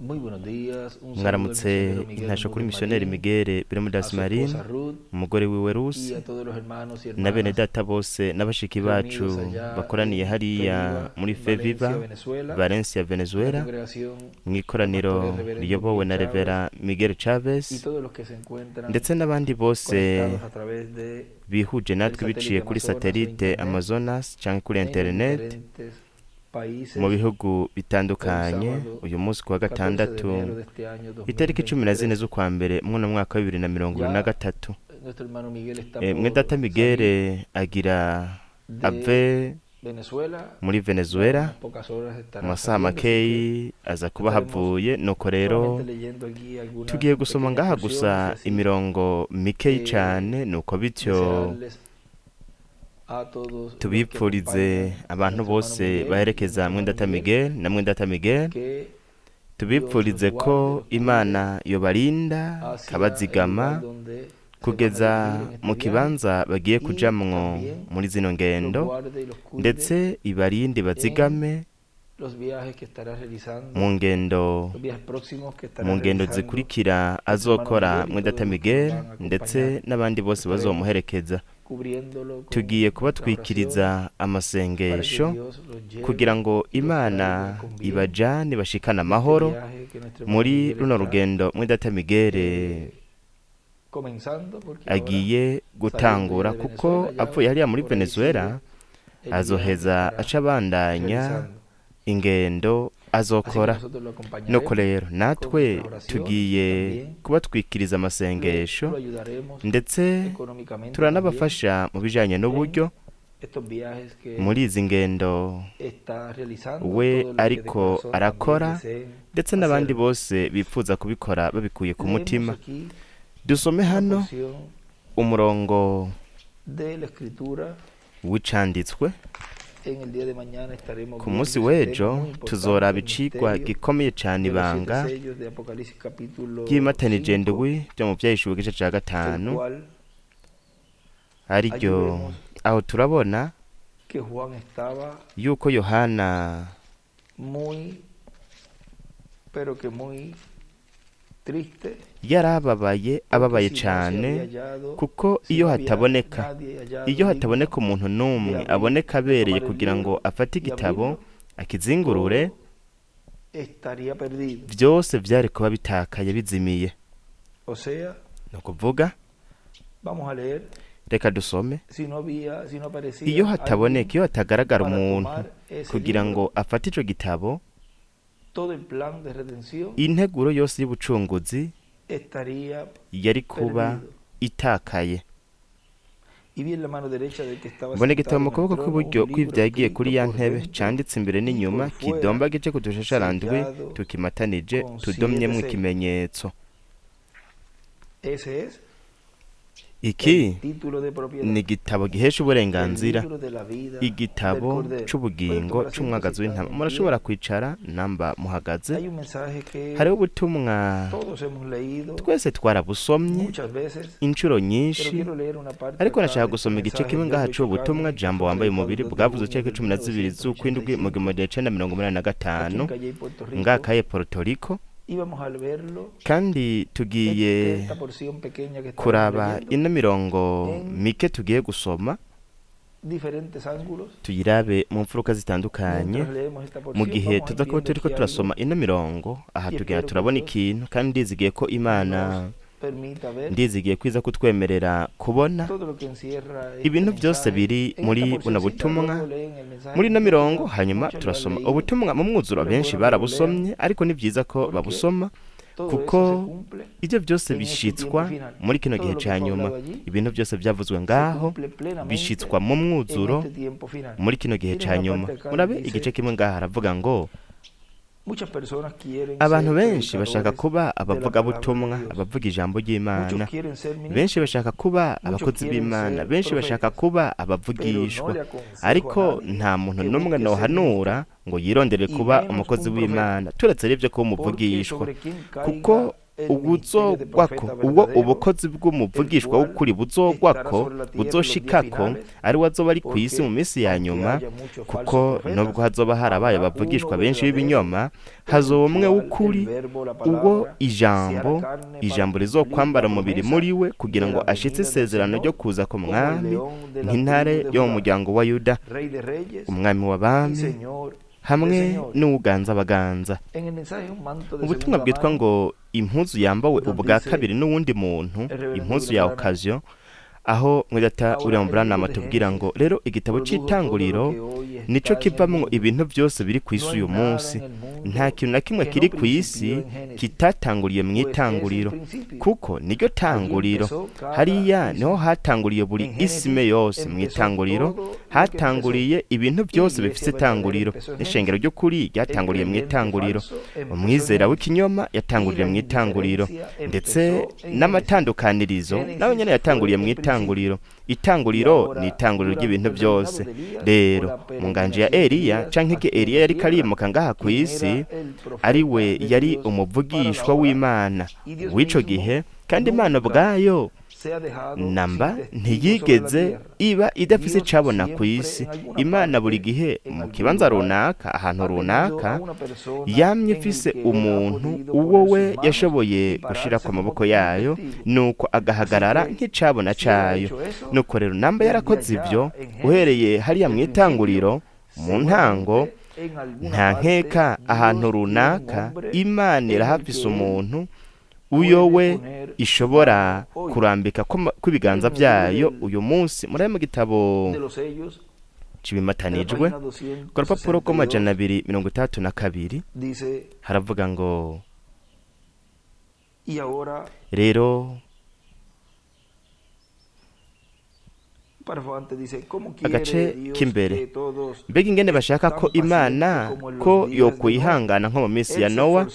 Muy buenos días, un saludo al mwaramutse misionero Miguel intasho kuri Bermúdez misiyoneri Marín, Migere a Bermudez su Marin, esposa Ruth umugore wiwe y Rusi, a todos los hermanos y na bene hermanas data bose n'abashiki reunidos bacu allá bakoraniye en hariya FEVIVA, muri en Valencia, Feviva Venezuela, Valencia en la Venezuela congregación mu del pastor ikoraniro reverendo riyobowe Miguel na Chávez Revera Miguel y Chavez todos los que se encuentran ndetse n'abandi bose conectados a través bihuje del natwe biciye satélite kuri Amazonas o satelite Internet Amazonas canke kuri en los internet diferentes mu países bihugu hoy bitandukanye. sábado Uyu munsi kuwa 14 de enero gatandatu de este año itariki 14 2023. z'ukwa mbere mw'uno mwaka wa 2023, Nuestro hermano Miguel está mwe por data salir Migere agira de ave Venezuela. muri Ya en Venezuela unas pocas horas mu estará masaha saliendo, así que makeyi aza kuba estaremos havuye. nuko rero solamente leyendo aquí algunas tugiye gusoma pequeñas ngaha porciones y gusa así imirongo mikeyi cane, nuko bityo desearles a todos los que tubipfurize acompañan a abantu nuestro hermano bose Miguel y baherekeza nuestro mwendata hermano Miguel, Miguel na mwendata Miguel, que Dios los tubipfurize guarde, ko los cuide Imana yobarinda hacia el kabazigama lugar donde se van a kugeza dirigir en este mu viaje kibanza bagiye y kujamwo también muri zino los ngendo, guarde y los cuide ndetse ibarinde en bazigame los viajes que estará realizando, mu ngendo los viajes próximos que estará mu ngendo realizando zikurikira nuestro hermano azokora Miguel y mwendata todos los que Miguel lo van a ndetse acompañar. n'abandi bose Estaremos bazomuherekeza. cubriéndolo con Tugiye nuestras oraciones kubatwikiriza para que amasengesho Dios los lleve kugira ngo y los Imana traiga con bien ibajane bashikane en este amahoro viaje que nuestro hermano muri Miguel runo está rugendo mwendata Migere comenzando, porque ahora agiye saliendo ya gutangura, de kuko Venezuela, ya avuye hariya muri por ahí sigue Venezuela el viaje que azoheza estará aca abandanya realizando. ingendo Así que azokora. nosotros lo Nuko acompañaremos rero con natwe nuestras oraciones y tugiye también kubatwikiriza amasengesho lo ayudaremos ndetse económicamente también turanabafasha mu bijanye en n'uburyo estos viajes que muri izi ngendo está realizando, we todos los que de ariko corazón también arakora, deseen ndetse n'abandi hacerlo. bose bifuza kubikora babikuye ku Leemos mutima. aquí Dusome una hano porción umurongo de la escritura. w'icanditswe. En el día de mañana estaremos Ku viendo munsi ese w'ejo tema muy importante, tuzoraba el icigwa misterio gikomeye cane de los 7 ibanga sellos de Apocalipsis capítulo ry'imatanije 5, ndwi byo mu vyahishuro igice ca el gatanu, cual ari allí ryo vemos aho turabona que Juan estaba yuko Yohana muy, pero que muy triste, yarababaye porque ababaye si no se cane, había hallado, kuko si iyo no había hataboneka nadie hallado iyo digno hataboneka umuntu de n'umwe abrir, aboneka de abereye tomar el kugira ngo libro afate y igitabo abrirlo, akizingurure, todo estaría perdido. vyose vyari kuba bitakaye bizimiye. O sea, ni ukuvuga, vamos a leer, reka dusome, si no iyo aparecía hataboneka, alguien iyo hatagaragara para umuntu tomar ese kugira ngo libro, afate ico gitabo, todo el plan de redención integuro yose y'ubucunguzi estaría yari kuba perdido. itakaye. Y vi en la mano derecha del que estaba mbona igitabo sentado mu en el kuboko trono kw'iburyo un libro kw'ivyagiye escrito kuri ya por ntebe, dentro canditse imbere y n'inyuma, por fuera, kidomba gice kudushasharandwi sellado tukimatanije con 7 tudomyemwo sellos. ikimenyetso. Ese es Iki el título de propiedad, ni igitabo gihesha el uburenganzira, libro de la vida igitabo del Cordero. c'ubugingo Pueden tomar c'umwagazi asiento si w'intama. están Murashobora bien. kwicara namba muhagaze. Hay un mensaje que Hariho ubutumwa todos hemos leído twese twarabusomye muchas veces, inshuro pero nyinshi, quiero leer una parte ariko acá nashaka de este gusoma igice mensaje kimwe del ngaha verbo c'ubu butumwa, carne, que jambo fue wambaye predicado umubiri el 2 de bwavuze junio itariki del 12 z'ukwindwi mu 1985 gihumbi 1985 aquí en Calley, Puerto Rico. ngakaye Puerto Rico, Íbamos a verlo, kandi tugiye esta porción pequeña que estábamos kuraba leyendo, ino mirongo en mike tugiye gusoma, diferentes ángulos. tuyirabe mu mfuruka zitandukanye. Mientras leemos esta Mu porción, gihe vamos a tuza ir kuba viendo turiko aquí turasoma algo ino mirongo, aha y tugira espero que turabona Dios ikintu, kandi ndizigiye ko Imana nos permita ver ndizigiye kwiza kutwemerera kubona todo lo que encierra este ibintu byose mensaje. biri En muri esta buno porcioncita butumwa, luego leen el mensaje muri ino completo, mirongo, ya hanyuma muchos lo han turasoma leído, ubutumwa mu mwuzuro. pero es Benshi bueno que lo barabusomye, lean ariko ni byiza ko porque babusoma, todo kuko eso se cumple ibyo byose en este bishitswa tiempo final. muri kino Todo gihe lo que ca fue nyuma. hablado allí Ibintu byose byavuzwe se ngaho cumple plenamente bishitswa mu en mwuzuro este tiempo final. muri kino gihe Miren ca una nyuma. parte acá Murabe dice, igice kimwe ngaha haravuga ngo muchas personas quieren abantu ser benshi bashaka predicadores kuba de la abavugabutumwa, palabra de Dios. abavuga ijambo Muchos ry'Imana. quieren ser Benshi ministros, bashaka kuba muchos abakozi quieren b'Imana, ser benshi bashaka profetas, kuba pero no abavugishwa, le aconsejo ariko a nadie nta muntu que n'umwe busque ser nohanura ngo yirondere y kuba menos umukozi un profeta, w'Imana, turetse rero ibyo kuba porque umuvugishwa, sobre quien kuko caiga ubuzogwako uwo ubukozi bw'umuvugishwa w'ukuri buzogwako buzoshikako ari we azoba ari ku isi mu minsi ya nyuma, kuko nubwo hazoba harabaye abavugishwa benshi b'ibinyoma, hazoba umwe w'ukuri, uwo ijambo rizokwambara umubiri muri we kugira ngo ashitse isezerano ryo kuza ku mwami nk'intare yo mu muryango wa Yuda, umwami w'abami hamwe n'uwuganza abaganza. Ubutumwa bwitwa ngo impuzu yambawe ubwa kabiri n'uwundi muntu, impuzu ya okaziyo, aho mwidata uriya mu Branham tubwira ngo rero igitabo c'itanguriro nico kivamwo ibintu byose biri ku isi uyu munsi. Nta kintu na kimwe kiri ku isi kitatanguriye mu itanguriro, kuko niryo tanguriro. Hariya niho hatanguriye buri isime yose. Mu itanguriro hatanguriye ibintu byose bifise itanguriro. N'ishengero ry'ukuri ryatanguriye mu itanguriro. Umwizera w'ikinyoma yatanguriye mu itanguriro, ndetse n'amatandukanirizo nawe nyene yatanguriye mu itanguriro. Itanguriro ni itanguriro ry'ibintu byose. Rero mu nganje ya Eliya canke Eliya yari karimuka ngaha ku isi, ari we yari umuvugishwa w'Imana w'ico gihe, kandi Imana ubwayo namba ntiyigeze iba idafise icabona ku isi. Imana buri gihe mu kibanza runaka, ahantu runaka, yamye ifise umuntu uwo we yashoboye gushira ku maboko yayo, nuko agahagarara nk'icabona cayo. Nuko rero namba yarakoze ivyo uhereye hariya mu itanguriro, mu ntango, nta nkeka ahantu runaka Imana irahafise umuntu uyo we ishobora kurambika kw'ibiganza byayo uyu munsi. Muri mu gitabo cibimatanijwe ku rupapuro rw'232 haravuga ngo rero agace k'imbere, mbega ingene bashaka ko Imana ko yokwihangana nko mu minsi ya Nowa.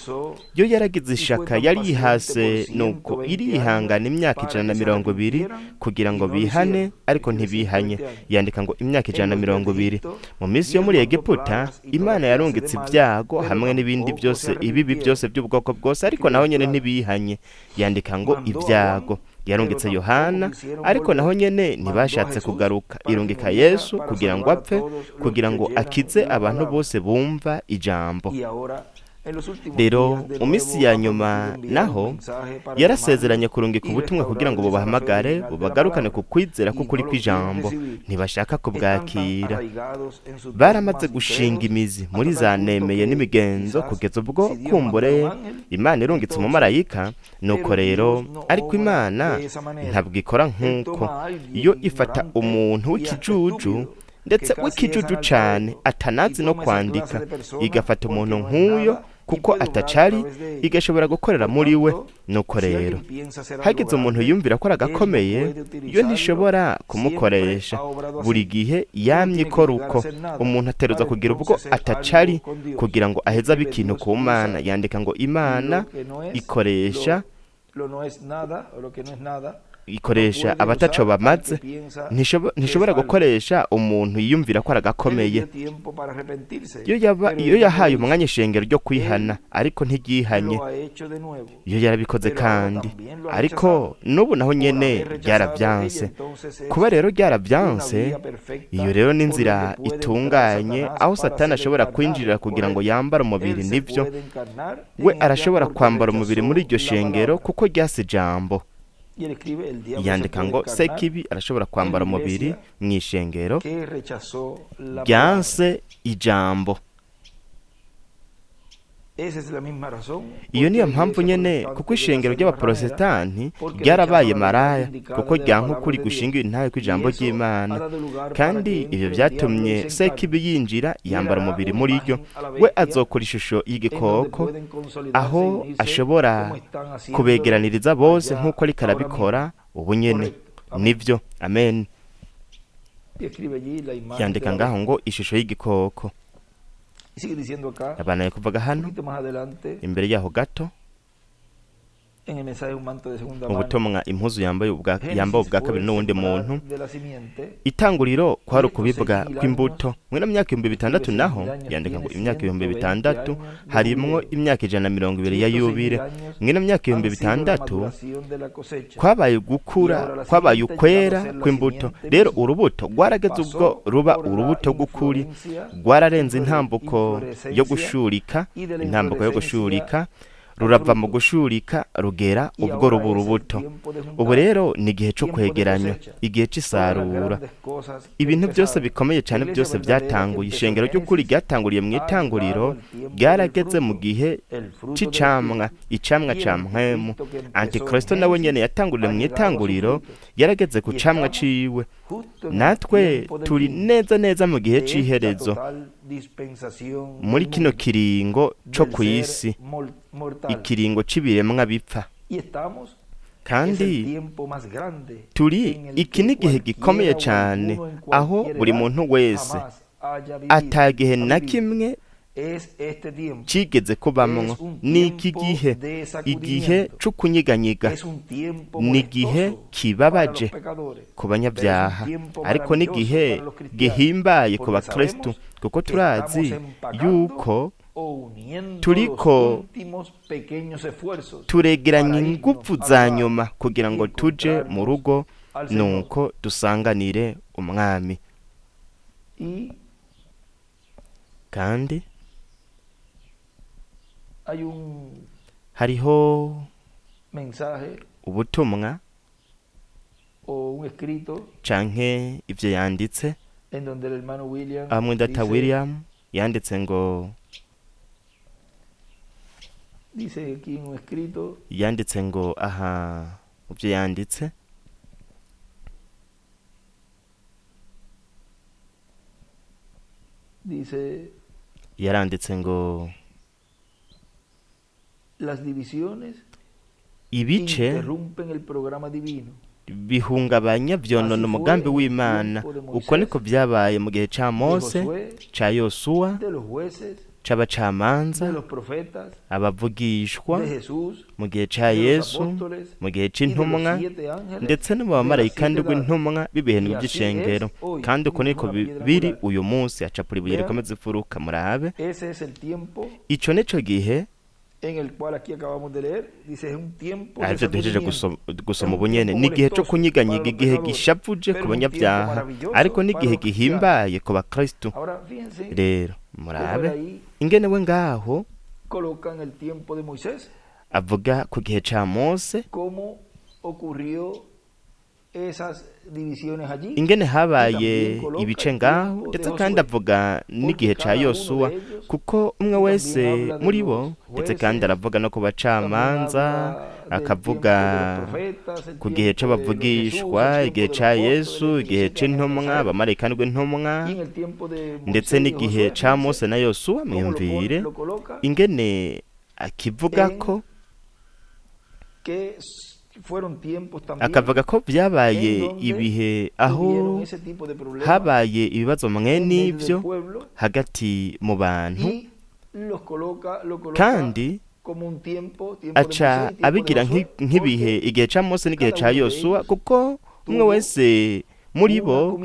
Yo yaragize ishaka, yari yihase, nuko irihangana imyaka 120 kugira ngo bihane, ariko ntibihanye. Yandika ngo imyaka 120. Mu minsi yo muri Egiputa Imana yarungitse ibyago hamwe n'ibindi byose, ibibi byose by'ubwoko bwose, ariko naho nyene ntibihanye. Yandika ngo ibyago. Yarungitse Yohana, ariko naho nyene ntibashatse kugaruka. Irungika Yesu kugira ngo apfe, kugira ngo akize abantu bose bumva ijambo. Rero mu minsi ya nyuma naho yarasezeranye kurungika ubutumwa kugira ngo bubahamagare, bubagarukane ku kwizera k'ukuri kw'ijambo. Ntibashaka kubwakira. Baramaze gushinga imizi muri za nemeye n'imigenzo, kugeza ubwo kumbure Imana irungitse umumarayika. Nuko rero ariko Imana ntabwo ikora nk'uko. Iyo ifata umuntu w'ikijuju, ndetse w'ikijuju cane atanazi no kwandika, igafata umuntu nk'uyo kuko atacari, igashobora gukorera muri we. Nuko rero hagize umuntu yumvira ko aragakomeye, iyo ntishobora kumukoresha. Buri gihe yamye ikora uko. Umuntu ateruza kugira ubwo atacari kugira ngo aheze abe ikintu ku Mana. Yandika ngo Imana ikoresha abataco bamaze. Ntishobora gukoresha umuntu yiyumvira ko aragakomeye. Iyo yahaye umwanya ishengero ryo kwihana, ariko ntiryihanye. Iyo yarabikoze kandi, ariko n'ubu naho nyene ryarabyanse. Kuba rero ryarabyanse, iyo rero n'inzira itunganye aho Satani ashobora kwinjirira kugira ngo yambare umubiri. Nivyo we arashobora kwambara umubiri muri iryo shengero kuko ryase ijambo. Yandika ngo Sekibi arashobora kwambara umubiri mu ishengero ryanse ijambo. Iyo niyo mpamvu nyene, kuko ishengero ry'abaprotestanti ryarabaye maraya, kuko ryanka ukuri gushinga intahe kw'ijambo ry'Imana. Kandi ivyo vyatumye Sekibi yinjira yambara umubiri muri ryo. We azokora ishusho y'igikoko, aho ashobora kubegeraniriza bose nk'uko ariko arabikora ubu nyene. Nivyo, amen. Yandika ngaho ngo ishusho y'igikoko. Abana kuvuga hano imbere yaho gato en el mensaje un manto de segunda mu mano. butumwa impuzu yambaye ubwa Génesis kabiri fue n'uwundi sembrar muntu. de la simiente. Itanguriro kwari ukubibwa kw'imbuto mwene myaka 6,000 naho yandika ngo imyaka 6,000 harimwo imyaka 120 ya yubile mwene myaka 6,000 kwabaye gukura kwabaye ukwera kw'imbuto. Rero urubuto rwarageze ubwo ruba urubuto rw'ukuri, rwararenze intambuko yo gushurika, intambuko yo gushurika rurava mu gushurika rugera ubwo ruba urubuto. Ubu rero ni igihe cyo kwegeranya, igihe c'isarura. Ibintu byose bikomeye cyane byose byatanguye, ishengero ry'ukuri ryatanguriye mu itanguriro, ryarageze mu gihe c'icamwa, icamwa ca mpwemu. Antikristo nawe nyene yatanguriye mu itanguriro, yarageze ku camwa ciwe. Natwe turi neza neza mu gihe c'iherezo, muri kino kiringo co kw'isi, ikiringo c'ibiremwa bipfa. Kandi iki ni igihe gikomeye cyane, aho buri muntu wese atagihe na kimwe cigeze kubamwo. Ni iki gihe, igihe c'ukunyiganyiga, ni igihe kibabaje ku banyabyaha, ariko ni igihe gihimbaye ku bakristu, kuko turazi yuko turiko turegeranya ingufu za nyuma kugira ngo tuje mu rugo, nuko dusanganire umwami. Kandi hariho ubutumwa canke ivyo yanditse, amwe data William yanditse ngo yanditse ngo aha ivyo yanditse yaranditse ngo ibice bihungabanya vyonona umugambi w'Imana. Uko niko vyabaye mu gihe ca Mose, ca Yosuwa, c'abacamanza, abavugishwa, mu gihe ca Yesu, mu gihe c'intumwa, ndetse no mu bamarayika ndwi intumwa b'ibihendwe by'ishengero. Kandi uko niko biri uyu munsi. Acapura ibuye rikomeza ifuruka, murabe ico nico gihe arivyo duhejeje gusoma ubunyene. Ni igihe co kunyiganyiga, igihe gishavuje ku banyabyaha, ariko ni igihe gihimbaye ku bakristu. Rero murabe ingene we ngaho avuga ku gihe ca Mose ingene habaye ibice ngaho, ndetse kandi avuga n'igihe ca Yosuwa, kuko umwe wese muri bo, ndetse kandi aravuga no ku bacamanza, akavuga ku gihe c'abavugishwa, igihe ca Yesu, igihe c'intumwa, abamarayika n'intumwa, ndetse n'igihe ca Mose na Yosuwa. Mwumvire ingene akivuga ko akavuga ko byabaye ibihe aho habaye ibibazo mwene ivyo hagati mu bantu, kandi aca abigira nk'ibihe igihe ca Mose n'igihe ca Yosuwa, kuko umwe wese muri bo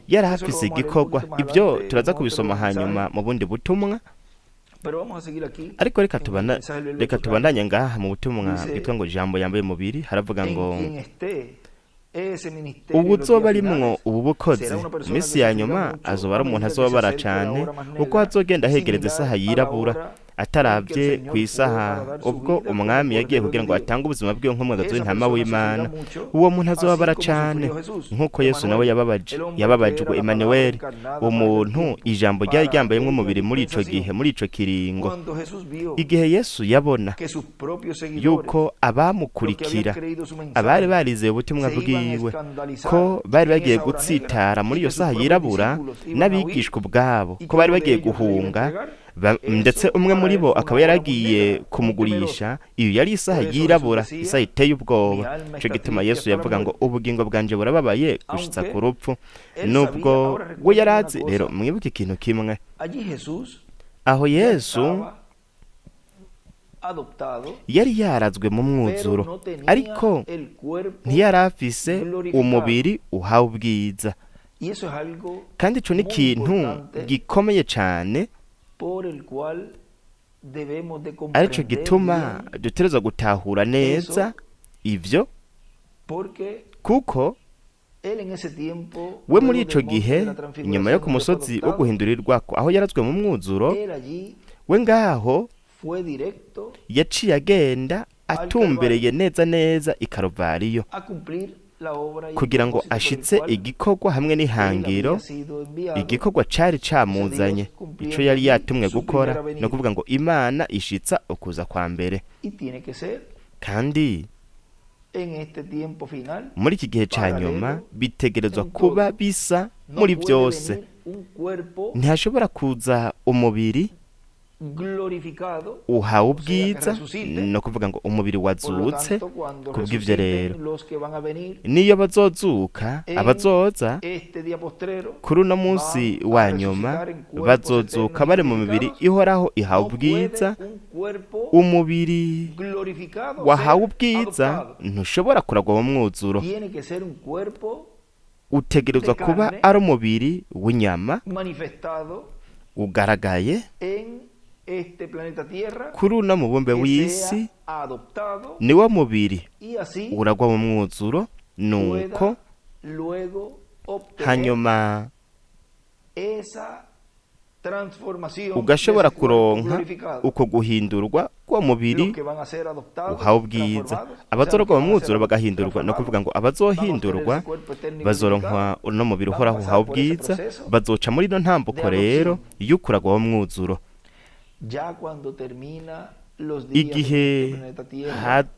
yari hafise igikorwa. Ibyo turaza kubisoma hanyuma mu bundi butumwa, ariko reka tubandanye ngaha mu butumwa bwitwa ngo ijambo yambaye umubiri. Haravuga ngo ubuzoba arimwo ubu bukozi iminsi ya nyuma azoba ari umuntu azobabara cane, kuko hazogenda hegereza isaha yirabura, ataravye ku isaha ubwo umwami yagiye kugira ngo atange ubuzima bwiwe nk'umwagazi w'intama w'Imana. Uwo muntu azobabara cane nk'uko Yesu nawe yababajwe Emmanuel, umuntu ijambo ryari ryambayemwo umubiri muri ico gihe, muri ico kiringo. Igihe Yesu yabona yuko abamukurikira, abari barizeye ubutumwa bwiwe, ko bari bagiye gutsitara muri iyo saha yirabura, n'abigishwa ubwabo ko bari bagiye guhunga, ndetse umwe muri bo akaba yaragiye kumugurisha. Iyo yari isaha yirabura, isaha iteye ubwoba. Ico gituma Yesu yavuga ngo ubugingo bwanje burababaye gushitsa ku rupfu, nubwo we yarazi. Rero mwibuke ikintu kimwe, aho Yesu yari yarazwe mu mwuzuro, ariko ntiyari afise umubiri uhawe ubwiza. Kandi ico ni ikintu gikomeye cane, arico gituma dutegerezwa gutahura neza ivyo, kuko we muri ico gihe inyuma yo ku musozi wo guhindurirwako aho yarazwe mu mwuzuro, we ngaho yaciye agenda atumbereye neza neza i Karuvariyo kugira ngo ashitse igikorwa hamwe n'ihangiro, igikorwa cari camuzanye, ico yari yatumwe gukora, no kuvuga ngo Imana ishitsa ukuza kwa mbere. Kandi muri iki gihe ca nyuma bitegerezwa kuba bisa muri byose. Ntihashobora kuza umubiri uhawe ubwiza, no kuvuga ngo umubiri wazutse. Kubw'ivyo rero niyo bazozuka, abazoza kuri uno munsi wa nyuma bazozuka bari mu mibiri ihoraho ihawe ubwiza. Umubiri wahawe ubwiza ntushobora kuragwa mu mwuzuro, utegerezwa kuba ari umubiri w'inyama ugaragaye kuri uno mubumbe w'isi, niwo mubiri uragwa mu mwuzuro, nuko hanyuma ugashobora kuronka uko guhindurwa kwa mubiri uhawe ubwiza. Abazorogwa mu mwuzuro bagahindurwa, no kuvuga ngo abazohindurwa bazoronka uno mubiri uhoraho uhawe ubwiza, bazoca muri no ntambuko rero y'ukuragwa mu mwuzuro. Igihe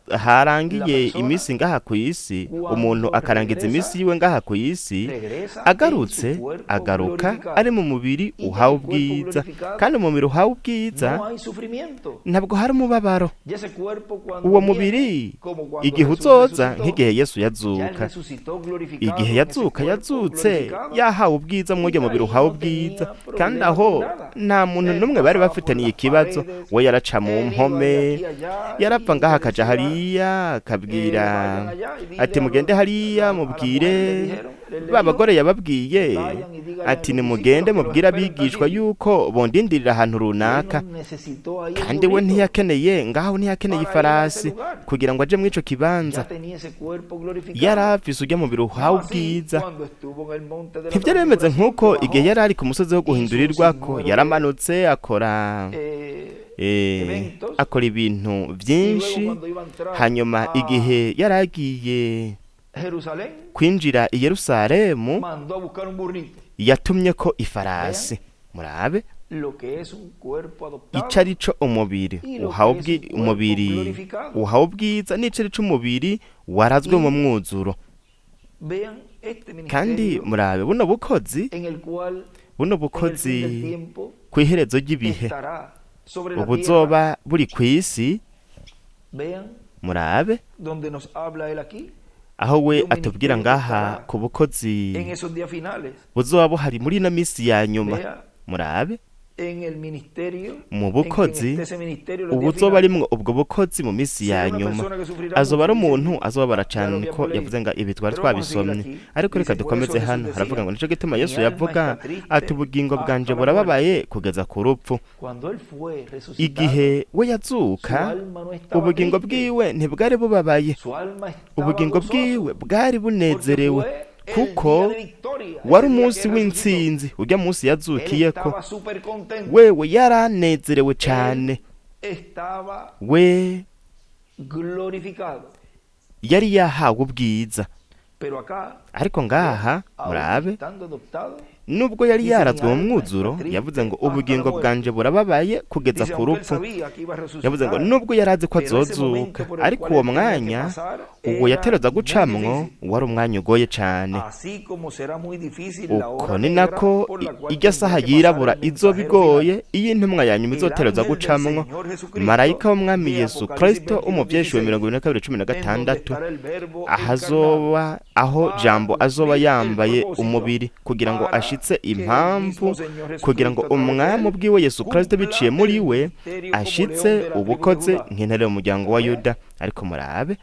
harangiye imisi ngaha ku isi, umuntu akarangiza imisi yiwe ngaha ku isi, agarutse agaruka ari mu mubiri uhawe ubwiza. Kandi mu mubiri uhawe ubwiza ntabwo hari umubabaro. Uwo mubiri igihe uzoza nk'igihe Yesu yazuka, igihe yazutse yahawe ubwiza mw'uwo mubiri uhawe ubwiza. Kandi aho nta muntu n'umwe bari bafitaniye ikibazo, we yaraca mu mpome, yarapfa ngaha akaja hariya akabwira ati mugende hariya mubwire ba bagore yababwiye ati nimugende mubwira abigishwa yuko bondindirira ahantu runaka. Kandi we ntiyakeneye ngaho, ntiyakeneye ifarasi kugira ngo aje mw'ico kibanza. yarafise ujya mubiri uhawe ubwiza. Ntivyari bimeze nk'uko igihe yari ari ku musozi wo guhindurirwako, yaramanutse akora ibintu vyinshi. Hanyuma igihe yaragiye kwinjira i Yerusalemu, yatumye ko ifarasi. Murabe ico arico umubiri uhawe ubwiza, n'ico arico umubiri warazwe mu mwuzuro. Kandi murabe buno bukozi kw'iherezo ry'ibihe ubuzoba buri kw'isi. Murabe aho we atubwira ngaha ku bukozi buzoba buhari muri ino misi ya nyuma. Murabe mu bukozi ubuzoba arimwo ubwo bukozi mu misi ya nyuma, azoba ari umuntu azobabara cane, ko yavuze ngo ibi twari twabisomye. Ariko reka dukomeze hano, haravuga ngo nico gituma Yesu yavuga ati ubugingo bwanje burababaye kugeza ku rupfu. Igihe we yazuka, ubugingo bwiwe ntibwari bubabaye, ubugingo bwiwe bwari bunezerewe, kuko wari umunsi w'intsinzi. Urya munsi yazukiyeko wewe yaranezerewe cane, we yari yahawe ubwiza. Ariko ngaha murabe, nubwo yari yarazwe mu mwuzuro, yavuze ngo ubugingo bwanje burababaye kugeza ku rupfu. Yavuze ngo nubwo yarazi ko azozuka, ariko uwo mwanya uwo yatereza gucamwo wari umwanya ugoye cane. Uko ni nako irya saha yirabura izoba igoye, iyo intumwa ya nyuma izotereza gucamwo. Marayika w'umwami Yesu Kristo umuvyeyi wa 22:16 aho jambo azoba yambaye umubiri kugira ngo ashitse ashitse impamvu kugira ngo umwami ubwiwe Yesu Kristo biciye muri we ashitse ubukozi nk'intare y'umuryango wa Yuda. Ariko murabe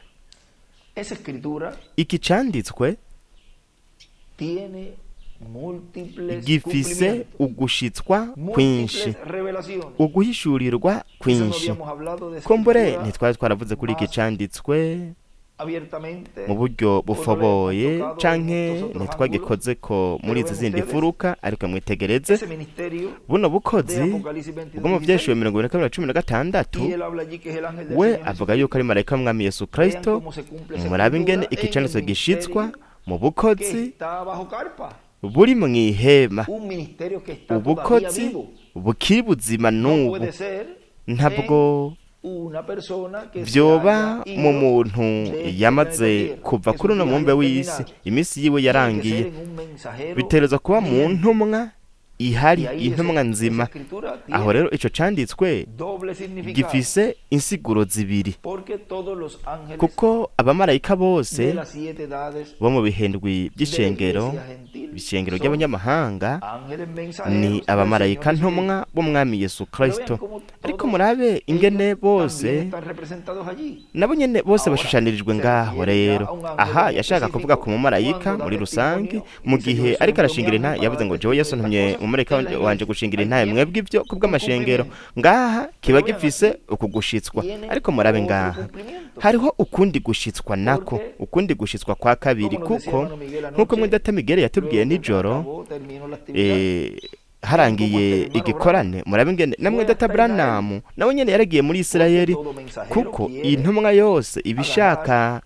iki canditswe gifise ugushitswa kwinshi, uguhishurirwa kwinshi. Kumbure ntitwari twaravuze kuri iki canditswe mu buryo bufoboye canke ntitwagikoze ko muri izi zindi furuka, ariko mwitegereze buno bukozi bwo mu vyeshuwe 22:16 we avuga yuko ari marayika w'umwami Yesu Kristo. Murabe ingene iki canditswe gishitswa mu bukozi buri mw'ihema, ubukozi bukiri buzima n'ubu. Ntabwo vyoba mu muntu yamaze kuva kuri uno mubumbe w'isi, imisi yiwe yarangiye. Biterezwa kuba mu ntumwa ihari, intumwa nzima. Aho rero ico canditswe gifise insiguro zibiri, kuko abamarayika bose bo mu bihendwi by'ishengero ry'abanyamahanga ni abamarayika ntumwa b'umwami Yesu Kristo. Ariko murabe ingene bose nabo nyene bose bashushanirijwe ngaho. Rero aha yashaka kuvuga ku mumarayika muri rusange, mu gihe ariko arashingira intahe yavuze ngo jewe Yesu ntumye umumarayika wanje gushingira intahe mwebwe ibyo kubw'amashengero. Ngaha kiba gifise uku gushitswa. Ariko murabe ngaha hariho ukundi gushitswa nako, ukundi gushitswa kwa kabiri, kuko nkuko Mwidata Migere yatubwiye nijoro harangiye igikorane. Murabe ingene na Mwidata Branham nawe nyene yaragiye muri Isirayeli, kuko intumwa yose ibishaka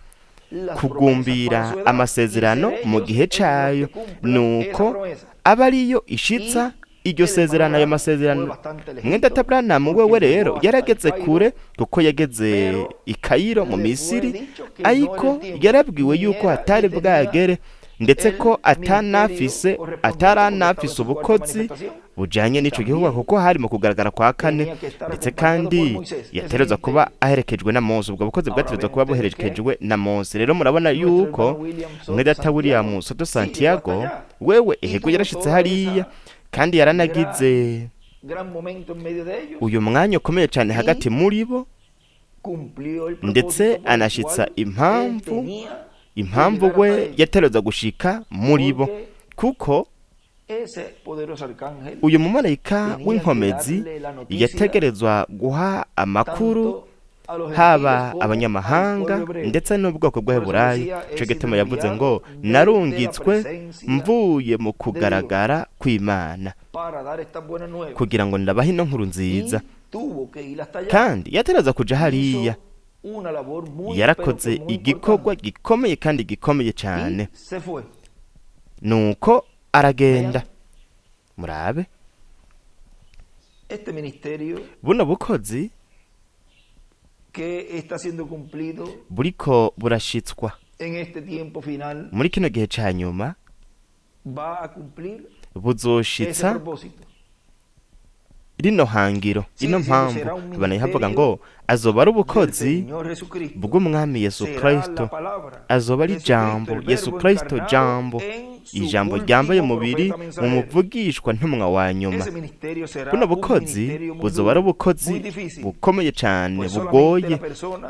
kugumbira amasezerano mu gihe cayo, nuko aba ariyo ishitsa iryo sezerano, ayo masezerano. Mwidata Branham wewe rero yarageze kure, kuko yageze i Kairo mu Misiri, ariko yarabwiwe yuko hatari bwagere, ndetse ko ataranafise ubukozi bujanye n'ico gihugu, kuko hari mu kugaragara kwa kane, ndetse kandi yaterezwa kuba aherekejwe na Mose. Ubwo bukozi bwaterezwa kuba buherekejwe na Mose. Rero murabona yuko Mwidata William Soto Santiago wewe ehego yarashitse hariya, kandi yaranagize uyu mwanya ukomeye cyane hagati muri bo, ndetse anashitsa impamvu we yatereza gushika muri bo, kuko uyu mumarayika w'inkomezi yategerezwa guha amakuru haba abanyamahanga ndetse n'ubwoko bw'Abaheburayo. Ico gituma yavuze ngo narungitswe mvuye mu kugaragara kw'Imana kugira ngo ndabahe ino nkuru nziza. Kandi yatereza kuja hariya, yarakoze igikorwa gikomeye kandi gikomeye cyane, nuko aragenda. Murabe buno bukozi buriko burashitswa muri kino gihe ca nyuma, buzoshitsa rino hangiro, ino mpamvu banayihavuga ngo azoba ari ubukozi bw'umwami Yesu Kristo. Azoba ari jambo Yesu Kristo, ijambo ryambaye umubiri mu muvugishwa ntumwa wa nyuma. Buno bukozi buzoba ari ubukozi bukomeye cyane, bugoye,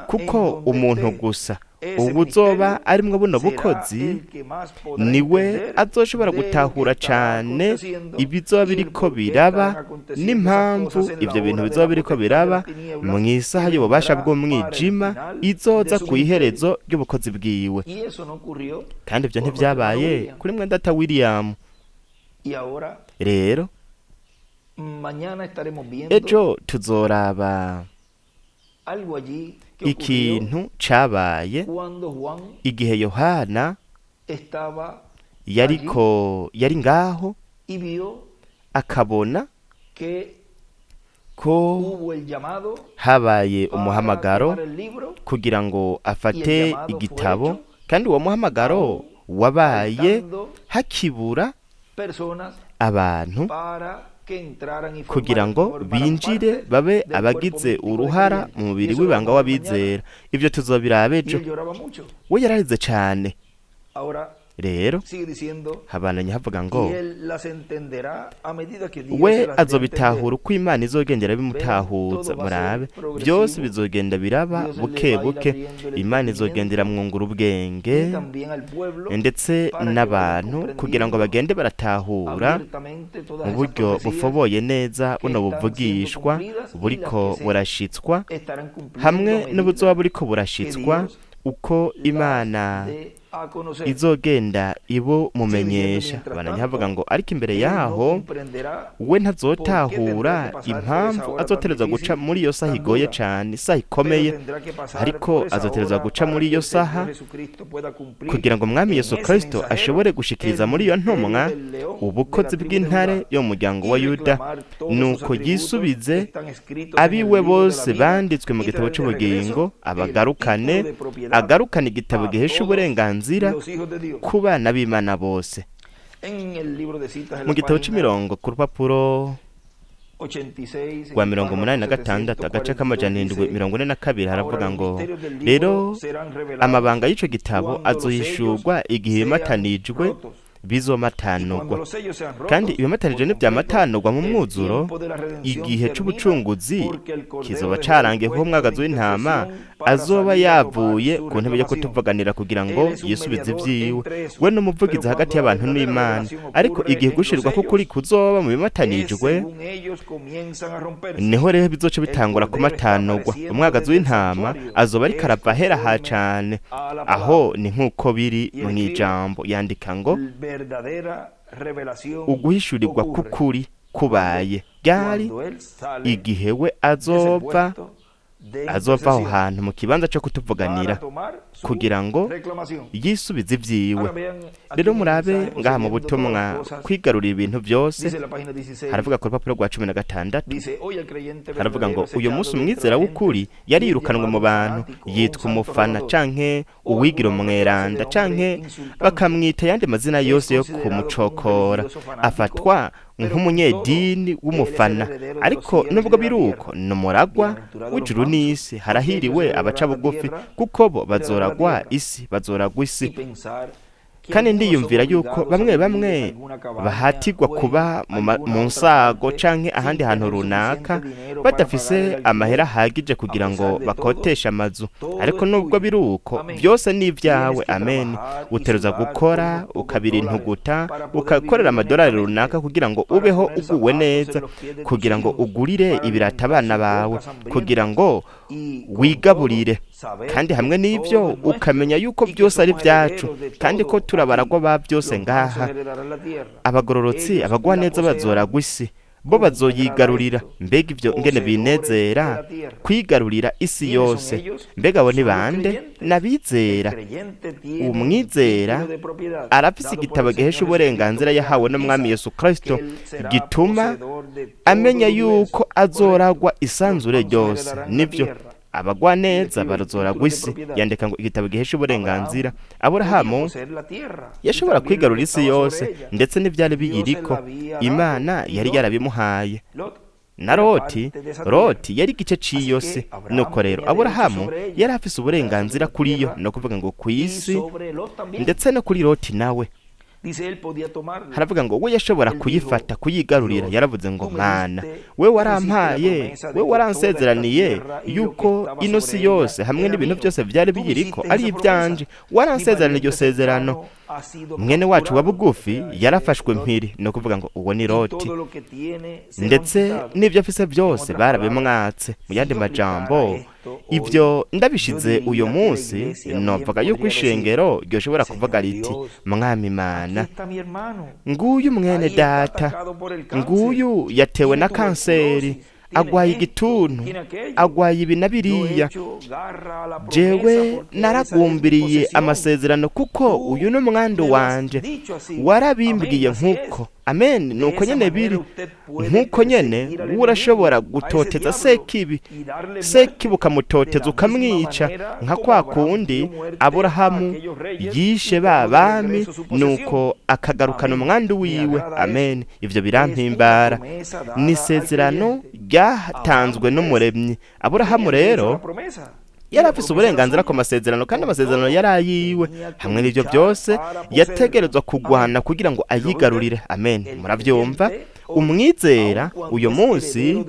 kuko umuntu gusa ubuzoba arimwo buno bukozi niwe azoshobora gutahura cyane ibizoba biriko biraba, n'impamvu ivyo bintu bizoba biriko biraba mu isaha y'ububasha bw'umwijima izoza ku iherezo ry'ubukozi bwiwe. Kandi ivyo ntivyabaye kuri Mwidata William. Rero ejo tuzoraba ikintu cabaye igihe Yohana yari ngaho, akabona ko habaye umuhamagaro kugira ngo afate igitabo, kandi uwo muhamagaro wabaye hakibura abantu kugira ngo binjire babe abagize uruhara mu mubiri w'ibanga w'abizera. Ivyo tuzobiraba ejo. We yararize cyane, rero sigue diciendo, habandanya havuga ngo y él las entenderá a medida que Dios we se las dé a azobitahura entender. uko imana izogendera bimutahuza. murabe byose bizogenda biraba buke buke, imana izogendera mwungura ubwenge Y también al pueblo ndetse para que n'abantu vayan kugira ngo bagende baratahura abiertamente todas mu esas buryo profecías bufoboye neza buno que están buvugishwa siendo cumplidas y buriko las que se burashitswa estarán cumpliendo hamwe a medida n'ubuzoba buriko que burashitswa Dios uko las imana dé a conocer. izogenda ibumenyesha. bandanya havuga ngo ariko imbere Él no yaho comprenderá we ntazotahura impamvu azotereza guca muri iyo saha igoye cyane, isaha ikomeye, ariko azotereza guca muri iyo saha kugira ngo umwami Yesu Kristo ashobore gushikiriza muri iyo ntumwa ubukozi bw'intare yo mu muryango wa Yuda, nuko yisubize abiwe bose banditswe mu gitabo cy'ubugingo, abagarukane agarukane igitabo gihesha uburenganzira ku bana b'Imana bose. Mu gitabo cy'imirongo ku rupapuro rwa 86 agace k'amajana 742 haravuga ngo rero amabanga y'icyo gitabo azohishurwa igihe bimatanijwe bizomatanurwa, kandi ibimatanije n'ibyamatanurwa mu mwuzuro igihe cy'ubucunguzi kizoba carangiye kuko umwagazi w'intama azoba yavuye ku ntebe yo kutuvuganira kugira ngo yisubize ibyiwe, we n'umuvugizi hagati y'abantu n'Imana. ariko igihe gushirwa ko kuri kuzoba mu bimatanijwe niho rero bizoca bitangura kumatanurwa, umwagazi w'intama azoba ariko arava ahera ha cane. aho ni nk'uko biri mu ijambo yandika ngo uguhishurirwa k'ukuri kubaye ryari igihe we azova aho hantu mu kibanza cyo kutuvuganira kugira ngo yisubize ibyiwe. rero murabe ngaha mu butumwa kwigarurira ibintu byose haravuga ku rupapuro rwa 16 haravuga ngo uyu munsi umwizera w'ukuri yarirukanwe mu bantu, yitwa umufana canke uwigira umweranda canke bakamwita yandi mazina yose yo kumucokora, afatwa nk'umunyedini w'umufana. ariko nubwo biruko n'umuragwa w'ijuru n'isi, harahiriwe abaca bugufi kuko bo bazoragwa isi. kandi ndiyumvira yuko bamwe bahatirwa kuba mu nsago canke ahandi hantu runaka badafise amahera ahagije kugira ngo bakoteshe amazu. ariko nubwo biruko byose ni ibyawe, amen. uteruza gukora ukabira intuguta ukakorera amadolari runaka kugira ngo ubeho uguwe neza, kugira ngo ugurire ibirata abana bawe, kugira ngo wigaburire. kandi hamwe n'ibyo ukamenya yuko byose ari byacu, kandi ko turabaragwa ba byose ngaha. abagororotsi abagwa neza bazoragwa isi, bo bazoyigarurira. mbega ibyo ngene binezera kwigarurira isi yose. mbega abo ni bande? n'abizera. umwizera arafise igitabo gihesha uburenganzira yahawe n'umwami Yesu Kristo, gituma amenya yuko azoragwa isanzure ryose. nibyo abagwa neza barazoragwa isi. yandika ngo igitabo gihesha uburenganzira. Aburahamu yashobora kwigarura isi yose ndetse n'ibyari biyiriko, Imana yari yarabimuhaye. na Loti yari igice cy'iyo si. nuko rero Aburahamu yari afise uburenganzira kuri yo, no kuvuga ngo ku isi ndetse no kuri Loti nawe. haravuga ngo we yashobora kuyifata kuyigarurira. yaravuze ngo Mana, we warampaye, we waransezeraniye yuko ino si yose hamwe n'ibintu byose byari biyiriko ari ibyanje. waransezeraniye iryo sezerano. mwene wacu wa bugufi yarafashwe mpiri, no kuvuga ngo uwo ni Loti, ndetse n'ibyo afise byose barabimwatse. mu yandi majambo ibyo ndabishize uyu munsi novuga yuko ishengero ryoshobora kuvuga riti Mwami Imana, nguyu mwene data, nguyu yatewe na kanseri, agwaye igituntu, agwaye ibi na biriya. jewe naragumbiriye amasezerano kuko uyu ni umwandu wanje, warabimbwiye nk'uko. amen. nuko nyene biri nk'uko nyene urashobora gutoteza sekibi ukamutoteza ukamwica, nka kwa kundi Aburahamu yishe ba bami nuko akagarukana umwandu wiwe. amen. ivyo birampimbara. ni isezerano ryatanzwe n'umuremyi. Aburahamu rero yari afise uburenganzira ku masezerano kandi amasezerano yari ayiwe. Hamwe n'ivyo byose yategerezwa kugwana kugira ngo ayigarurire. Amen. Muravyumva? Umwizera uyu munsi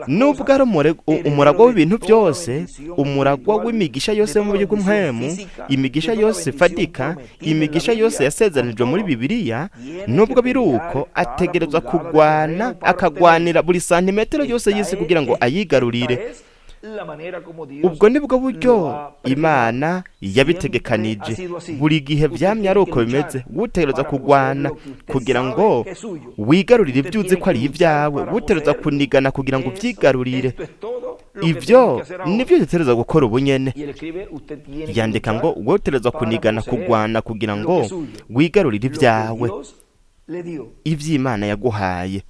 nubwo ari umuragwa w'ibintu byose, umuragwa w'imigisha yose yo mu buryo bw'umuhemu, imigisha yose ifatika, imigisha yose yasezeranijwe muri Bibiliya, nubwo biri uko ategerezwa kugwana, akagwanira buri santimetero yose y'isi kugira ngo ayigarurire. Ubwo nibwo buryo Imana yabitegekanije. Buri gihe vyamye ari uko bimeze. Gutegereza kugwana kugira ngo wigarurire ibyo uzi ko ari ibyawe, gutegereza kunigana kugira ngo uvyigarurire. Ivyo nivyo utegereza gukora ubunyene. Yandika ngo gutegereza kunigana kugwana kugira ngo wigarurire ibyawe, ivy'Imana yaguhaye.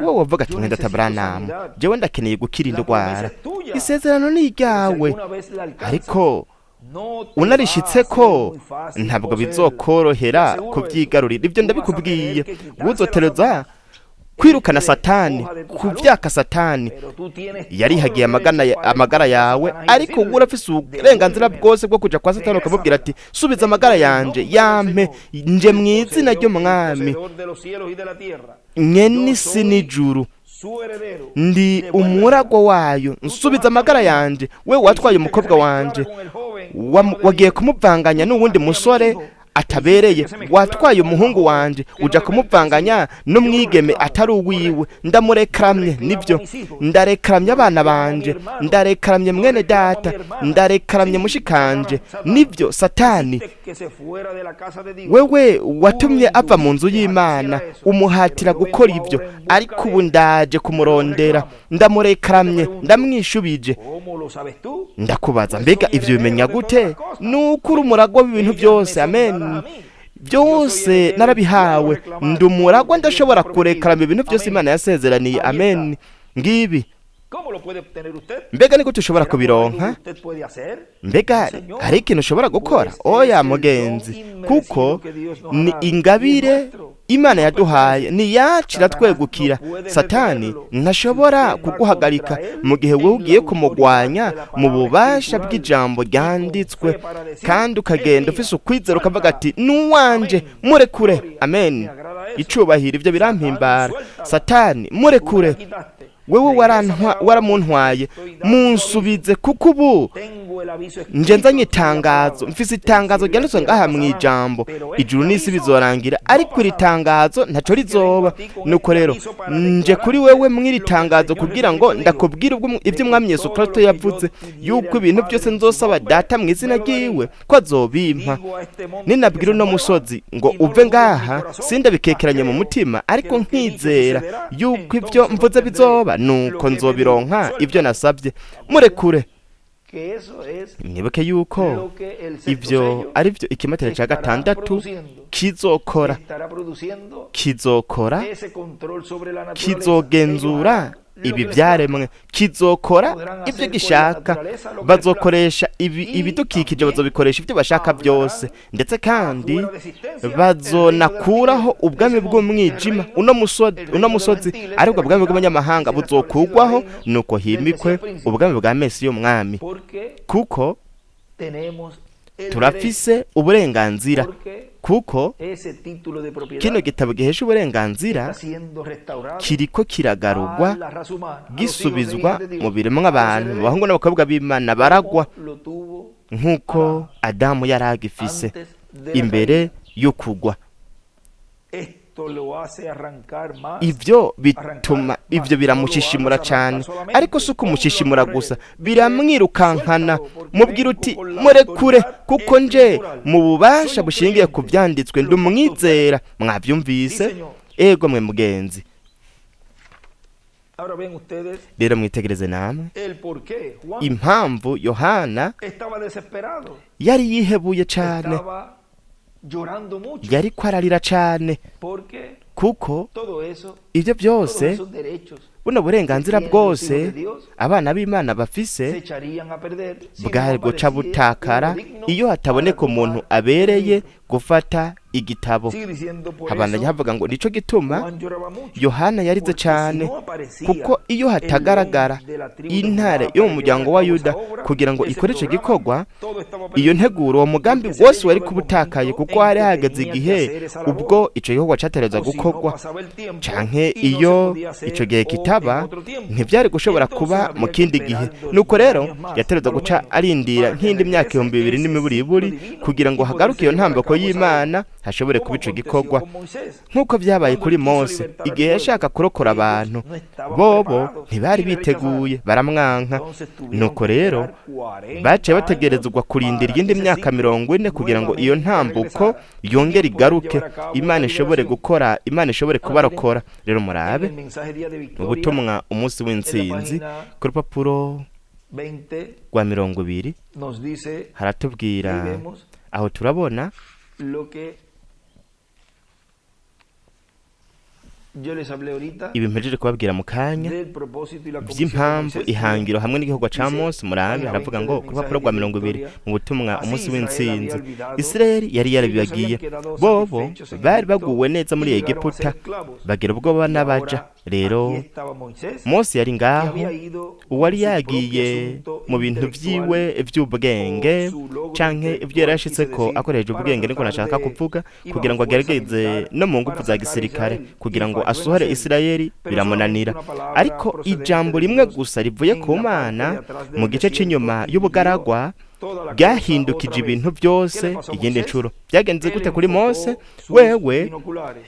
Wowe wavuga ati mwenda Branham, jewe ndakeneye gukira indwara. Isezerano ni iryawe, ariko unarishitse ko ntabwo bizokorohera kubyigarurira. Ibyo ndabikubwiye. Uzotereza kwirukana Satani, kuvyaka Satani. Yarihagiye amagara yawe, ariko ubu urafise uburenganzira bwose bwo kuja kwa Satani ukamubwira ati subiza amagara yanje, yampe nje mw'izina ry'Umwami nyene isi n'ijuru, ndi umuragwa wayo, nsubiza amagara yanje. We watwaye umukobwa wanje, wagiye kumuvanganya n'uwundi musore atabereye, watwaye umuhungu wanje uja kumuvanganya n'umwigeme atari uwiwe. Ndamurekramye, nivyo ndarekramye abana banje, ndarekramye mwene data, ndarekramye mushikanje, nivyo Satani. Wewe watumye ava mu nzu y'Imana, umuhatira gukora ivyo, ariko ubu ndaje kumurondera, ndamurekramye, ndamwishubije. Ndakubaza, mbega ivyo bimenya gute? Nuko uri umuragwa w'ibintu byose. Amen. Byose narabihawe, ndi umuragwa, ndashobora kurekarama ibintu byose Imana yasezeraniye. Amen. Ngibi mbega niko tushobora kubironka? Mbega hari ikintu ushobora gukora? Oya mugenzi, kuko ni ingabire Imana yaduhaye, ni yacu iratwegukira. Satani ntashobora kuguhagarika mu gihe wowe ugiye kumugwanya mu bubasha bw'ijambo ryanditswe, kandi ukagenda ufise ukwizera ukavuga ati nuwanje, murekure. Amen. Icubahiro, ivyo birampimbara. Satani murekure, wewe waramuntwaye, munsubize, kuko ubu nje nzanye itangazo. Mfise itangazo ryanditswe ngaha mw'ijambo. Ijuru n'isi bizorangira, ariko iri tangazo ntaco rizoba. Nuko rero nje kuri wewe mw'iri tangazo kugira ngo ndakubwira ivyo Umwami Yesu Kristo yavuze, yuko ibintu byose nzosaba Data mw'izina ryiwe ko azobimpa. Ninabwira uno musozi ngo uve ngaha, sindabikekeranye mu mutima, ariko nkizera yuko ivyo mvuze bizoba, nuko nzobironka ivyo nasabye. Murekure. Mwibuke yuko ivyo ari vyo ikimatera ca gatandatu kizokora, kizogenzura ibi byaremwe, kizokora ibyo gishaka. Bazokoresha ibidukikije, bazobikoresha ibyo bashaka byose, ndetse kandi bazonakuraho ubwami bw'umwijima. Uno musozi ariko ubwami bw'abanyamahanga buzokugwaho, nuko himikwe ubwami bwa Mesi y'Umwami, kuko turafise uburenganzira, kuko kino gitabo gihesha uburenganzira kiriko kiragarurwa, gisubizwa mu biremwa abantu, mu bahungu n'abakobwa b'Imana baragwa, nk'uko Adamu yari agifise imbere yo kugwa. Ivyo bituma biramushishimura cyane, ariko si ukumushishimura gusa, biramwirukankana. Mubwira uti murekure, kuko nje mu bubasha bushingiye ku vyanditswe ndumwizera. Mwavyumvise? Ego mwe mugenzi. Rero mwitegereze namwe impamvu Yohana yari yihebuye cyane, yari kwararira cyane, kuko ibyo byose, buno burenganzira bwose abana b'Imana bafise, bwari guca butakara iyo hataboneka umuntu abereye gufata igitabo. Habandanya havuga ngo nico gituma Yohana yarize cyane, kuko iyo hatagaragara intare yo mu muryango wa Yuda kugira ngo ikore ico gikorwa, iyo nteguro, uwo mugambi wose wari kubutakaye, kuko hari hageze igihe ubwo ico gikorwa catereza gukorwa, canke iyo ico gihe kitaba ntivyari gushobora kuba mu kindi gihe. Nuko rero yatereza guca arindira nk'indi myaka 2000 n'imiburiburi kugira ngo hagaruke iyo ntambako y'Imana hashobore kuba ico gikorwa, nk'uko vyabaye kuri Mose igihe yashaka kurokora abantu. Bobo ntibari biteguye, baramwanka. Nuko rero baciye bategerezwa kurindira iyindi myaka 40 kugira ngo iyo ntambuko yongere igaruke, Imana ishobore gukora, Imana ishobore kubarokora. Rero murabe ubutumwa umunsi w'intsinzi ku rupapuro rwa 20 haratubwira, aho turabona ibi mpejeje kubabwira mu kanya by'impamvu, ihangiro hamwe n'igikorwa ca Mose. Murabe haravuga ngo ku rupapuro rwa 20 mu butumwa umunsi w'intsinzi, Isirayeli yari yarabibagiye. Bobo bari baguwe neza muri Egiputa, bagira ubwoba n'abaja. Rero Mose yari ngaho, uwari yagiye mu bintu vyiwe vy'ubwenge, canke ivyo yarashitseko akoresheje ubwenge, niko nashaka kuvuga, kugira ngo agerageze no mu ngufu za gisirikare kugira ngo asuhore Isirayeli, biramunanira. Ariko ijambo rimwe gusa rivuye ku Mana mu gice c'inyuma y'ubugaragwa ryahindukije ibintu byose. Igende ncuro byagenze gute kuri Mose? Wewe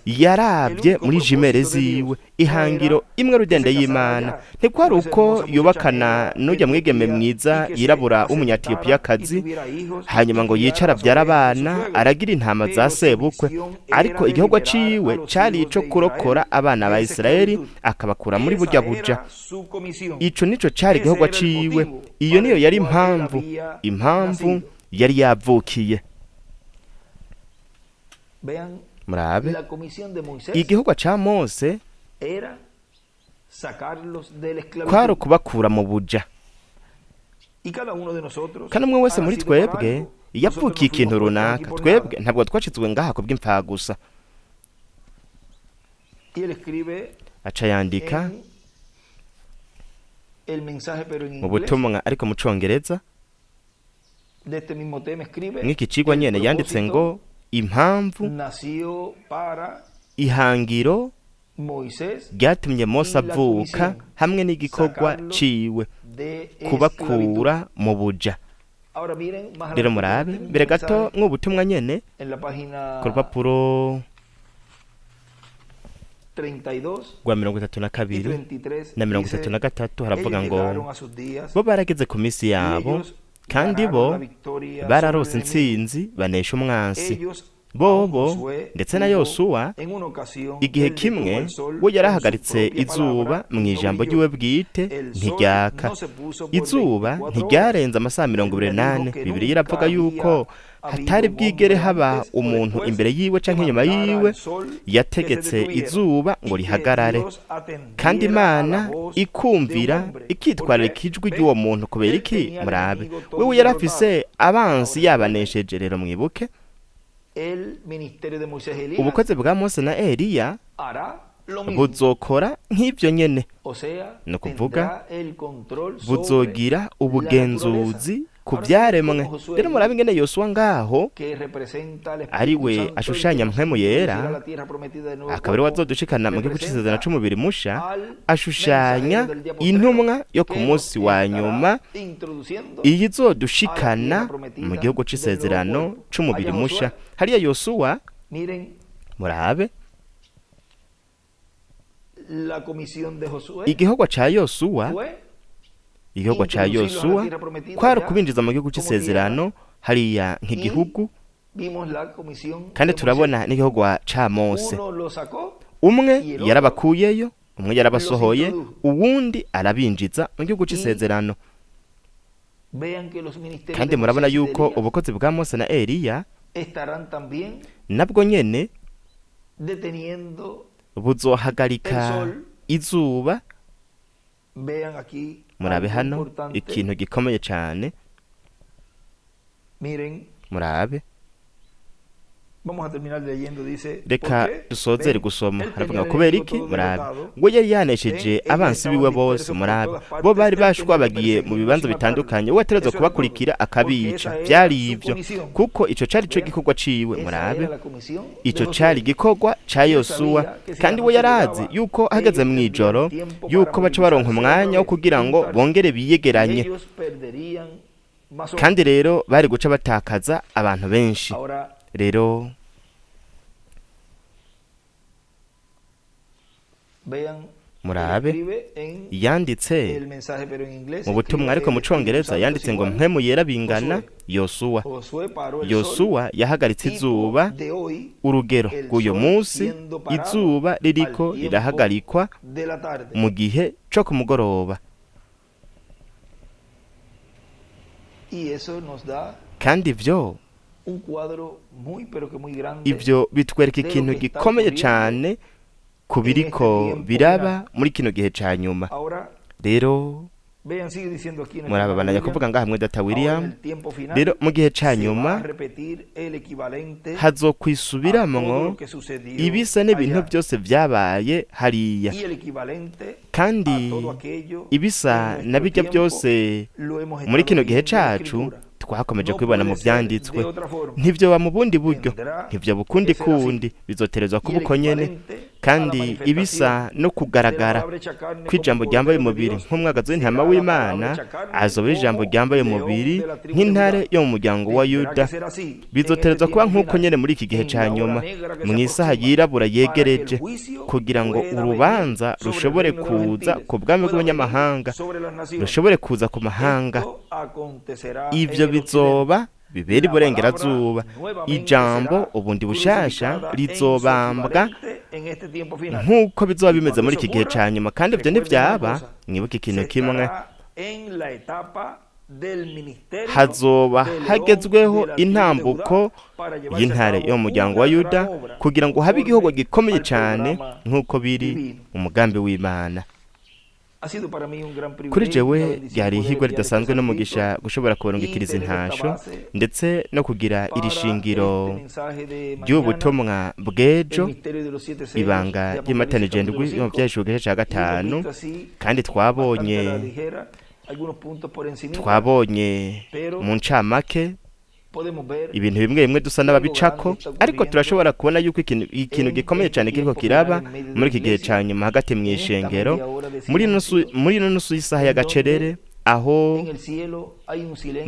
yarabye muri jimere ziwe, ihangiro imwe rudende y'Imana. Ntikwari uko yubakana n'ujya mwigeme mwiza yirabura w'umunyatiyopiyakazi, hanyuma ngo yicara abyara abana, aragira intama za sebukwe. Ariko igihugu ciwe cari ico kurokora abana ba Isirayeli, akabakura muri burya buja. Ico nico cari igihugu ciwe. Iyo niyo yari impamvu yari yavukiye. Murabe igihugu ca Mose kwari kubakura mu buja, kandi umwe wese muri twebwe yavukiye ikintu runaka. Twebwe ntabwo twacitswe ngaha ku bw'imfaha gusa. Aca yandika mu butumwa ariko mu Congereza, mw'iki cigwa nyene yanditse ngo impamvu, ihangiro ryatumye Mose avuka hamwe n'igikorwa ciwe, kubakura mu buja. Rero murabe mbere gato mw'ubutumwa nyene ku rupapuro rwa 32 na 33 haravuga ngo bo barageze ku misi yabo, kandi bo bararose intsinzi, banesha umwansi. Bobo ndetse na Yosuwa igihe kimwe we yarahagaritse izuba mu ijambo ry'iwe bwite, ntiryaka. Izuba ntiryarenze amasaha 28. Bibiliya iravuga yuko hatari bwigere haba umuntu imbere yiwe canke inyuma yiwe yategetse izuba ngo rihagarare, kandi Imana ikumvira, ikitwararika ijwi ry'uwo muntu. Kubera iki? Murabe wewe yarafise abansi yabanesheje. Rero mwibuke ubukozi bwa Mose na Eliya buzokora nk'ibyo nyene, ni ukuvuga buzogira ubugenzuzi ku byaremwe. Rero murabe ingene Yosuwa ngaho ari we ashushanya mpwemu yera, akaba ari wazodushikana mu gihugu c'isezerano c'umubiri musha, ashushanya intumwa yo ku munsi wa nyuma iyi izodushikana mu gihugu c'isezerano c'umubiri musha. Hariya Yosuwa, murabe igihugu ca Yosuwa, igihugu ca Yosuwa kwari kubinjiza mu gihugu c'isezerano hariya nk'igihugu, kandi turabona n'igihugu ca Mose. Umwe yarabakuyeyo, umwe yarabasohoye, uwundi arabinjiza mu gihugu c'isezerano. Kandi murabona yuko ubukozi bwa Mose na Eliya nabwo nyene buzohagarika izuba. Murabe hano ikintu gikomeye cyane. Murabe Vamos a terminar leyendo, dice, reka "Porque, dusozere ven, gusoma él haravuga tenía kubera el iki enemigo todo murabe derrotado, ngo yari yanesheje abansi biwe bose murabe bo bari bashwabagiye mu bibanza bitandukanye we ategerezwa kubakurikira akabica byari ibyo kuko ico cari co gikorwa ciwe murabe ico cari igikorwa ca yosuwa kandi we yarazi yuko hageze mu ijoro yuko baca baronka umwanya wo kugira ngo bongere biyegeranye kandi rero bari guca batakaza abantu benshi rero murabe yanditse mu butumwa ariko mu congereza yanditse ngo mpwemu yera bingana yosuwa yosuwa yahagaritse izuba urugero rw'uyo munsi izuba ririko rirahagarikwa mu gihe co ku mugoroba kandi ivyo bitwereka ikintu gikomeye cane ku biriko biraba muri kino gihe ca nyuma rero murababandanya kuvuga ngaha mwe data William rero mu gihe ca nyuma hazokwisubiramwo ibisa n'ibintu byose vyabaye hariya kandi ibisa na bijya byose muri kino gihe cacu twakomeje kwibona mu vyanditswe ntivyo mu bundi buryo ntivyo bukundi kundi bizoterezwa kuba uko nyene kandi ibisa no kugaragara kw'ijambo ryambaye umubiri nk'umwagazi w'intama w'Imana azoba ijambo ryambaye umubiri nk'intare yo mu muryango wa Yuda bizoterezwa kuba nk'uko nyene muri iki gihe ca nyuma mu isaha yirabura yegereje kugira ngo urubanza rushobore kuza ku bwami bw'abanyamahanga rushobore kuza ku mahanga ivyo bizoba bibera iburengerazuba ijambo ubundi bushasha rizobambwa nk'uko bizoba bimeze muri iki gihe ca nyuma kandi ivyo ntivyaba mwibuke ikintu kimwe hazoba hagezweho intambuko y'intare yo mu muryango wa Yuda kugira ngo habe igihugu gikomeye cane nk'uko biri mu mugambi w'Imana kuri jewe ryari ihigwa ridasanzwe n'umugisha gushobora kubarungikiriza intasho ndetse no kugira iri shingiro ry'ubutumwa bw'ejo ibanga ry'imatanije ndwi yo mu vyahishwe ca gatanu kandi twabonye mu ncamake ibintu bimwe bimwe dusa n'ababicako ariko turashobora kubona yuko ikintu gikomeye cyane kiriko kiraba muri iki gihe ca nyuma hagati mu ishengero muri ino nusu y'isaha y'agacerere aho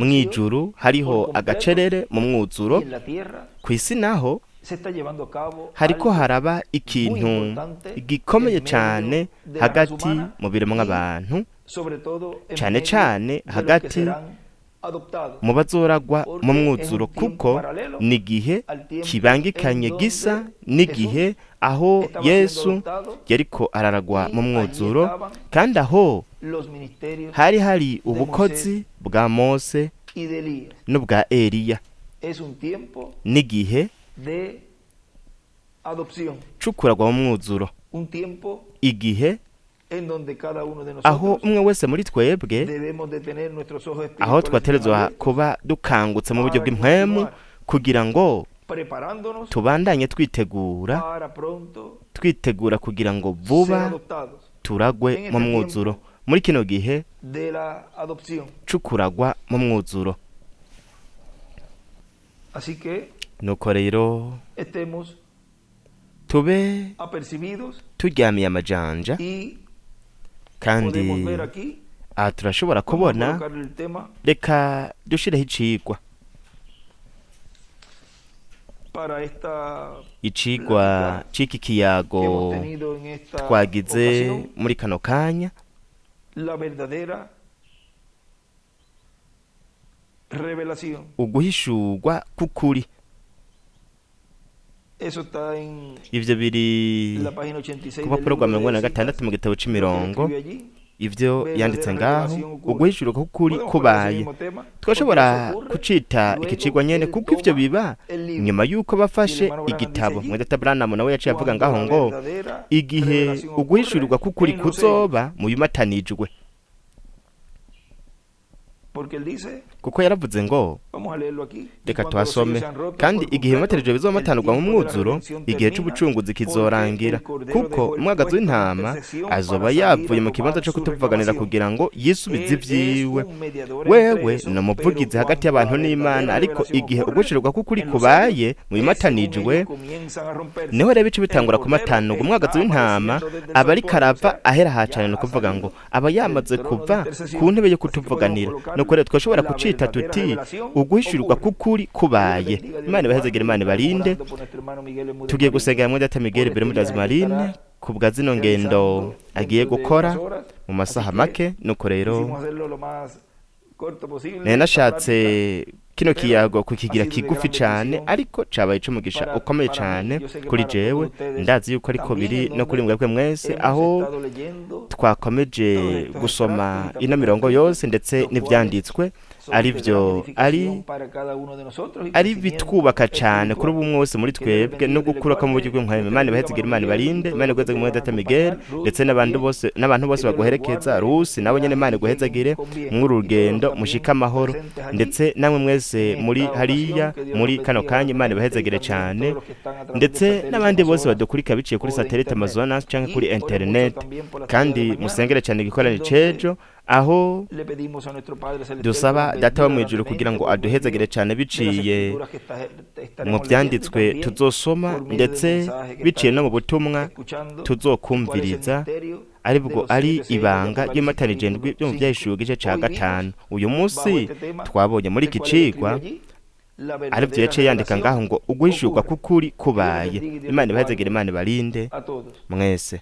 mw'ijuru hariho agacerere mu mwuzuro kw'isi naho hariko haraba ikintu gikomeye cyane hagati mu biremwa abantu cane cane hagati mu bazoragwa mu mwuzuro kuko n'igihe kibangikanye gisa n'igihe aho Yesu yariko araragwa mu mwuzuro kandi aho hari ubukozi bwa Mose n'ubwa Eliya n'igihe c'ukuragwa mu mwuzuro igihe aho umwe wese muri twebwe aho twaterezwa kuba dukangutse mu buryo bw'impwemu kugira ngo tubandanye twitegura kugira ngo vuba turagwe mu mwuzuro muri kino gihe c'ukuragwa mu mwuzuro nuko rero tube turyamiye amajanja kandi aha turashobora kubona reka dushireho icigwa icigwa c'iki kiyago twagize muri kano kanya uguhishurwa k'ukuri ivyo biri ku rupapuro rwa 86 mu gitabo c'imirongo ivyo yanditse ngaho uguhishurwa k'ukuri kubaye twashobora kucita ikicigwa nyene kuko ivyo biba nyuma yuko bafashe igitabo Mwedata Branham nawe yaciye avuga ngaho ngo igihe uguhishurwa k'ukuri kuzoba mu bimatanijwe kuko yaravuze ngo reka tuhasome kandi igihe ibimatanijwe bizomatanurwa mu mwuzuro igihe c'ubucunguzi kizorangira kuko umwagazi w'intama azoba yavuye mu kibanza co kutuvuganira kugira ngo yisubize ivyiwe wewe ni umuvugizi hagati y'abantu n'Imana ariko igihe ugushirwa k'ukuri kubaye mu bimatanijwe niho rero bice bitangura kumatanurwa umwagazi w'intama aba ariko arava ahera hacane no kuvuga ngo aba yamaze kuva ku ntebe yo kutuvuganira nuko rero twashobora kucita tuti uguhishurirwa k'ukuri kubaye. Imana ibahezagire, Imana ibarinde. Tugiye gusengera muri Data Miguel Bermudez Marine kubwa zino ngendo agiye gukora mu masaha make. Nuko rero nashatse kino kiyago kukigira kigufi cyane ariko cabaye c'umugisha ukomeye cyane kuri jewe, ndazi yuko ariko biri no kuri mwebwe mwese aho twakomeje gusoma ino mirongo yose ndetse n'ivyanditswe arivyo ari bitwubaka cyane kuri ubu mwose muri twebwe no gukuraka mu buryo bw'inkweme. Imana ibahezagire, Imana ibarinde, Imana igweze mu Data Miguel ndetse n'abantu bose baguherekeza Rusi nabo nyene Imana iguhezagire muri urugendo mushika amahoro ndetse namwe mwese muri hariya muri kano kanya Imana ibahezagire cyane ndetse n'abandi bose badukurika biciye kuri satellite Amazonas canke kuri internet kandi musengere cyane igikorane cejo aho dusaba Data wa mwijuru kugira ngo aduhezagire cyane biciye mu byanditswe tuzosoma ndetse biciye no mu butumwa tuzokumviriza aribwo ari ibanga ry'Imatanije ndwi byo mu byahishuwe igice ca 5. Uyu munsi twabonye muri iki cigwa aribyo yaciye yandika ngaho ngo uguhishurwa k'ukuri kubaye. Imana ibahezagire, Imana ibarinde mwese.